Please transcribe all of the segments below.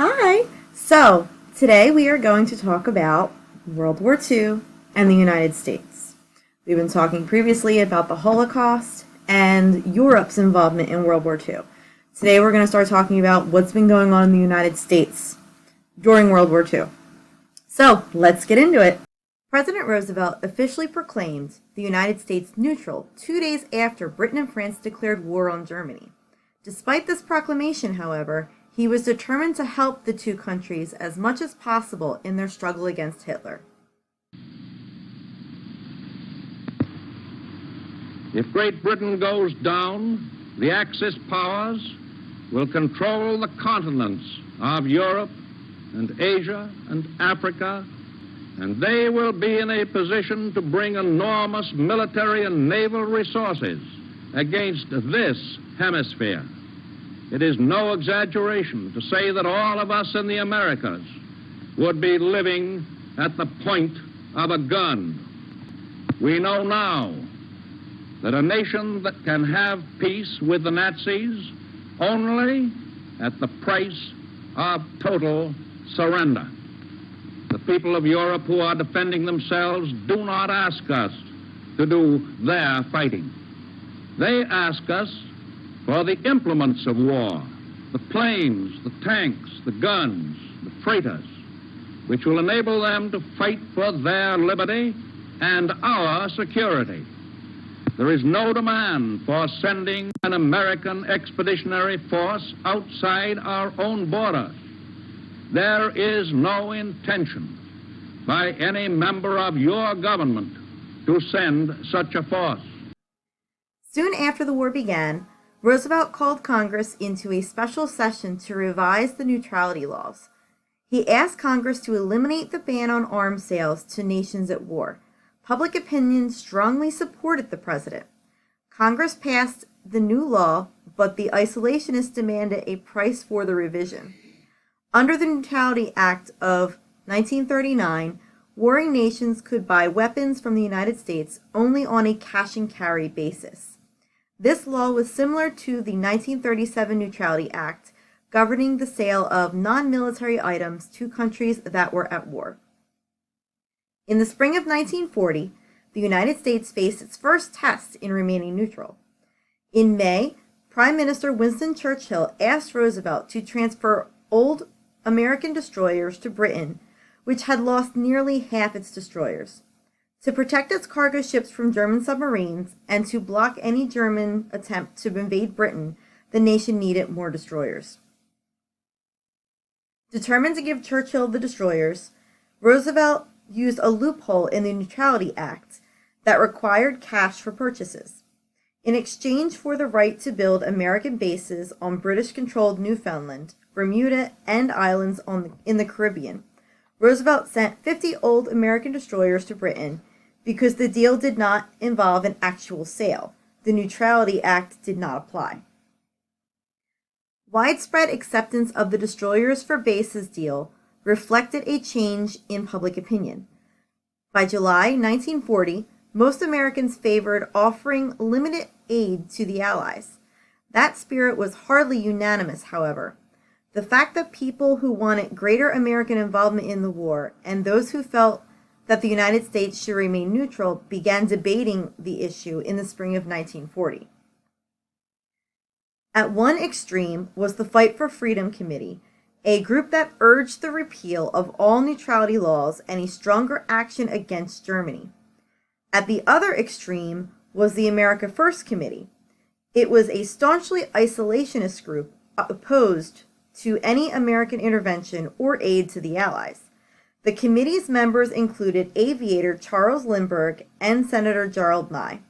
Hi! So, today we are going to talk about World War II and the United States. We've been talking previously about the Holocaust and Europe's involvement in World War II. Today we're going to start talking about what's been going on in the United States during World War II. So, let's get into it. President Roosevelt officially proclaimed the United States neutral 2 days after Britain and France declared war on Germany. Despite this proclamation, however, he was determined to help the two countries as much as possible in their struggle against Hitler. If Great Britain goes down, the Axis powers will control the continents of Europe and Asia and Africa, and they will be in a position to bring enormous military and naval resources against this hemisphere. It is no exaggeration to say that all of us in the Americas would be living at the point of a gun. We know now that a nation that can have peace with the Nazis only at the price of total surrender. The people of Europe who are defending themselves do not ask us to do their fighting. They ask us for the implements of war, the planes, the tanks, the guns, the freighters, which will enable them to fight for their liberty and our security. There is no demand for sending an American expeditionary force outside our own borders. There is no intention by any member of your government to send such a force. Soon after the war began, Roosevelt called Congress into a special session to revise the neutrality laws. He asked Congress to eliminate the ban on arms sales to nations at war. Public opinion strongly supported the president. Congress passed the new law, but the isolationists demanded a price for the revision. Under the Neutrality Act of 1939, warring nations could buy weapons from the United States only on a cash and carry basis. This law was similar to the 1937 Neutrality Act, governing the sale of non-military items to countries that were at war. In the spring of 1940, the United States faced its first test in remaining neutral. In May, Prime Minister Winston Churchill asked Roosevelt to transfer old American destroyers to Britain, which had lost nearly half its destroyers. To protect its cargo ships from German submarines and to block any German attempt to invade Britain, the nation needed more destroyers. Determined to give Churchill the destroyers, Roosevelt used a loophole in the Neutrality Act that required cash for purchases. In exchange for the right to build American bases on British-controlled Newfoundland, Bermuda, and islands in the Caribbean, Roosevelt sent 50 old American destroyers to Britain because the deal did not involve an actual sale. The Neutrality Act did not apply. Widespread acceptance of the destroyers for bases deal reflected a change in public opinion. By July 1940, most Americans favored offering limited aid to the Allies. That spirit was hardly unanimous, however. The fact that people who wanted greater American involvement in the war and those who felt that the United States should remain neutral began debating the issue in the spring of 1940. At one extreme was the Fight for Freedom Committee, a group that urged the repeal of all neutrality laws and a stronger action against Germany. At the other extreme was the America First Committee. It was a staunchly isolationist group opposed to any American intervention or aid to the Allies. The committee's members included aviator Charles Lindbergh and Senator Gerald Nye.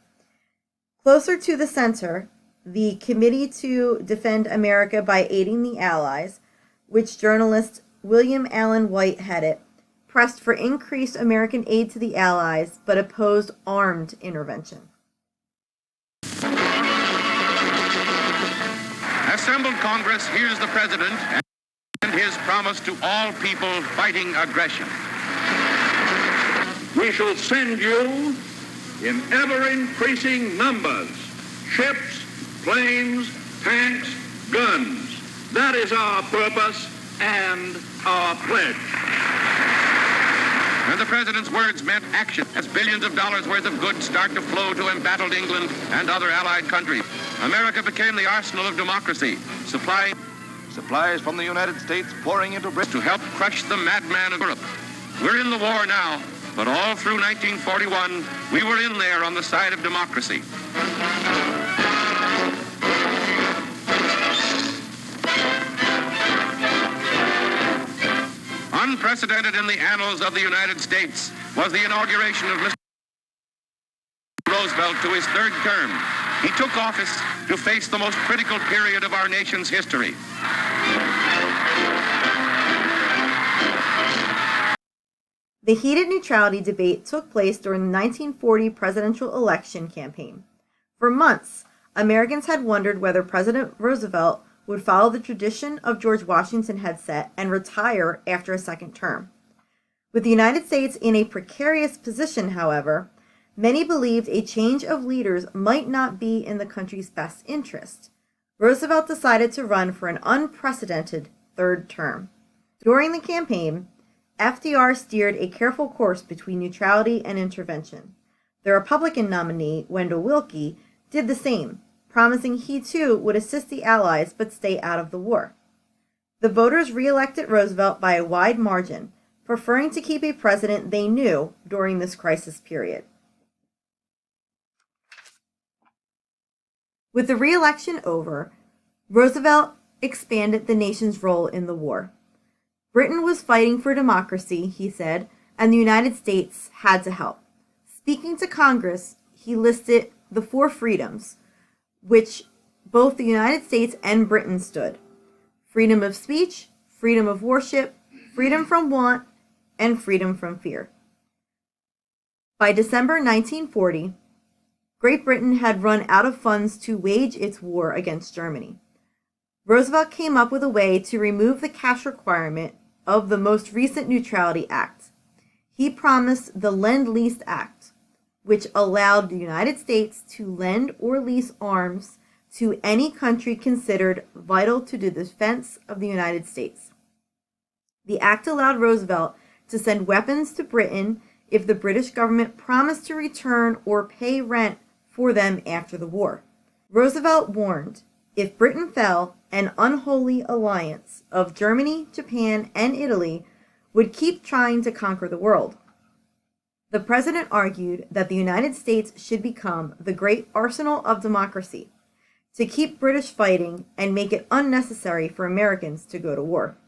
Closer to the center, the Committee to Defend America by Aiding the Allies, which journalist William Allen White headed, pressed for increased American aid to the Allies but opposed armed intervention. Assembled Congress hears the President and his promise to all people fighting aggression. We shall send you in ever-increasing numbers ships, planes, tanks, guns. That is our purpose, and our pledge. And the president's words meant action as billions of dollars worth of goods start to flow to embattled England and other allied countries. America became the arsenal of democracy, supplying supplies from the United States pouring into Britain to help crush the madman of Europe. We're in the war now, but all through 1941, we were in there on the side of democracy. Unprecedented in the annals of the United States was the inauguration of Mr. Roosevelt to his third term. He took office to face the most critical period of our nation's history. The heated neutrality debate took place during the 1940 presidential election campaign. For months, Americans had wondered whether President Roosevelt would follow the tradition of George Washington had set and retire after a second term. With the United States in a precarious position, however, many believed a change of leaders might not be in the country's best interest. Roosevelt decided to run for an unprecedented third term. During the campaign, FDR steered a careful course between neutrality and intervention. The Republican nominee, Wendell Willkie, did the same, promising he too would assist the Allies but stay out of the war. The voters re-elected Roosevelt by a wide margin, preferring to keep a president they knew during this crisis period. With the re-election over, Roosevelt expanded the nation's role in the war. Britain was fighting for democracy, he said, and the United States had to help. Speaking to Congress, he listed the 4 freedoms, which both the United States and Britain stood: freedom of speech, freedom of worship, freedom from want, and freedom from fear. By December 1940, Great Britain had run out of funds to wage its war against Germany. Roosevelt came up with a way to remove the cash requirement of the most recent Neutrality Act. He promised the Lend-Lease Act, which allowed the United States to lend or lease arms to any country considered vital to the defense of the United States. The act allowed Roosevelt to send weapons to Britain if the British government promised to return or pay rent for them after the war. Roosevelt warned, if Britain fell, an unholy alliance of Germany, Japan, and Italy would keep trying to conquer the world. The president argued that the United States should become the great arsenal of democracy, to keep British fighting and make it unnecessary for Americans to go to war.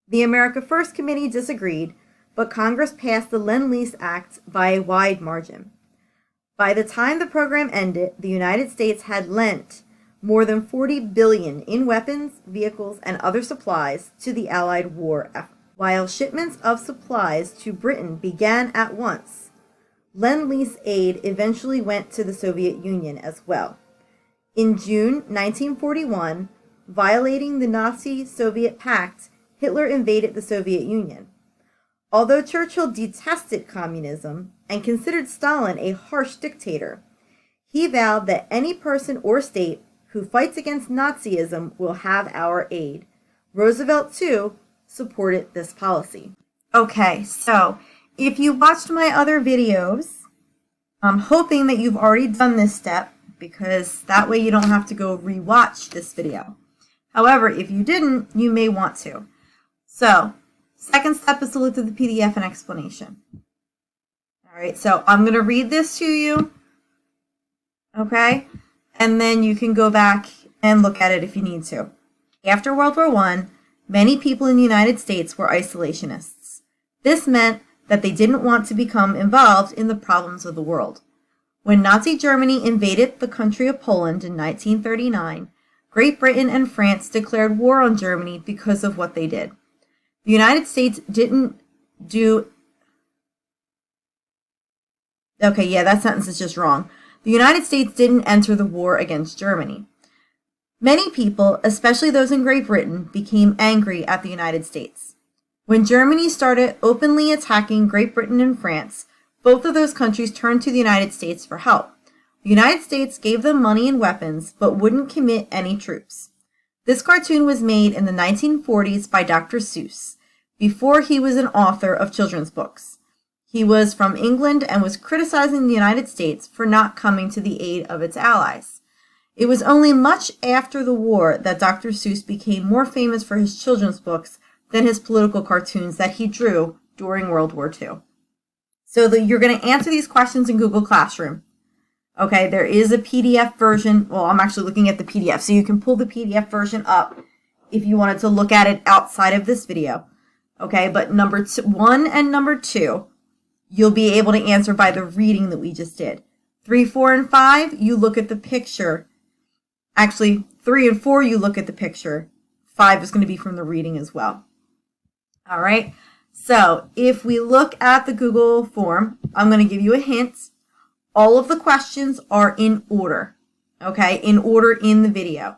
The America First Committee disagreed, but Congress passed the Lend-Lease Act by a wide margin. By the time the program ended, the United States had lent more than $40 billion in weapons, vehicles, and other supplies to the Allied war effort. While shipments of supplies to Britain began at once, Lend-Lease aid eventually went to the Soviet Union as well. In June 1941, violating the Nazi-Soviet pact, Hitler invaded the Soviet Union. Although Churchill detested communism and considered Stalin a harsh dictator, he vowed that any person or state who fights against Nazism will have our aid. Roosevelt, too, supported this policy. Okay, so if you watched my other videos, I'm hoping that you've already done this step, because that way you don't have to go rewatch this video. However, if you didn't, you may want to. So, second step is to look at the PDF and explanation. All right, so I'm going to read this to you, okay? And then you can go back and look at it if you need to. After World War I, many people in the United States were isolationists. This meant that they didn't want to become involved in the problems of the world. When Nazi Germany invaded the country of Poland in 1939, Great Britain and France declared war on Germany because of what they did. The United States didn't do... Okay, yeah, that sentence is just wrong. The United States didn't enter the war against Germany. Many people, especially those in Great Britain, became angry at the United States. When Germany started openly attacking Great Britain and France, both of those countries turned to the United States for help. The United States gave them money and weapons, but wouldn't commit any troops. This cartoon was made in the 1940s by Dr. Seuss, before he was an author of children's books. He was from England and was criticizing the United States for not coming to the aid of its allies. It was only much after the war that Dr. Seuss became more famous for his children's books than his political cartoons that he drew during World War II. So you're going to answer these questions in Google Classroom. Okay, there is a PDF version. Well, I'm actually looking at the PDF, so you can pull the PDF version up if you wanted to look at it outside of this video. Okay, but number 1 and number 2, you'll be able to answer by the reading that we just did. 3, 4, and 5, you look at the picture. Actually, 3 and 4, you look at the picture. 5 is going to be from the reading as well. All right, so if we look at the Google form, I'm going to give you a hint. All of the questions are in order, okay, in order in the video.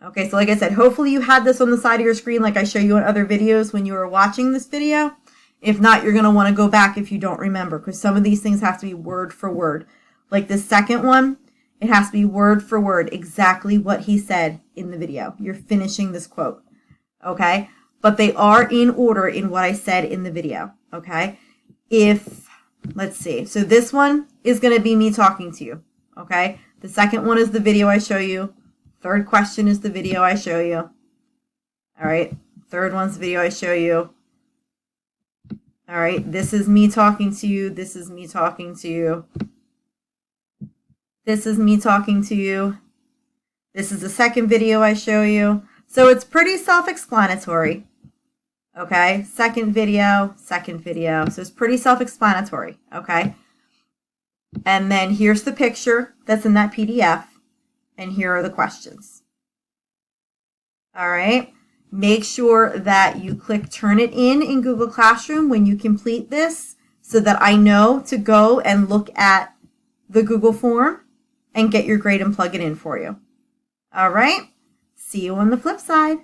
Okay, so like I said, hopefully you had this on the side of your screen like I show you in other videos when you were watching this video. If not, you're going to want to go back if you don't remember, because some of these things have to be word for word. Like the second one, it has to be word for word, exactly what he said in the video. You're finishing this quote, okay? But they are in order in what I said in the video, okay? Let's see. So this one is going to be me talking to you, okay? The second one is the video I show you. Third question is the video I show you. All right. Third one's the video I show you. All right. This is me talking to you. This is me talking to you. This is me talking to you. This is the second video I show you. So it's pretty self-explanatory. Okay, second video. So it's pretty self-explanatory, okay? And then here's the picture that's in that PDF, and here are the questions. All right, make sure that you click Turn It in Google Classroom when you complete this so that I know to go and look at the Google form and get your grade and plug it in for you. All right, see you on the flip side.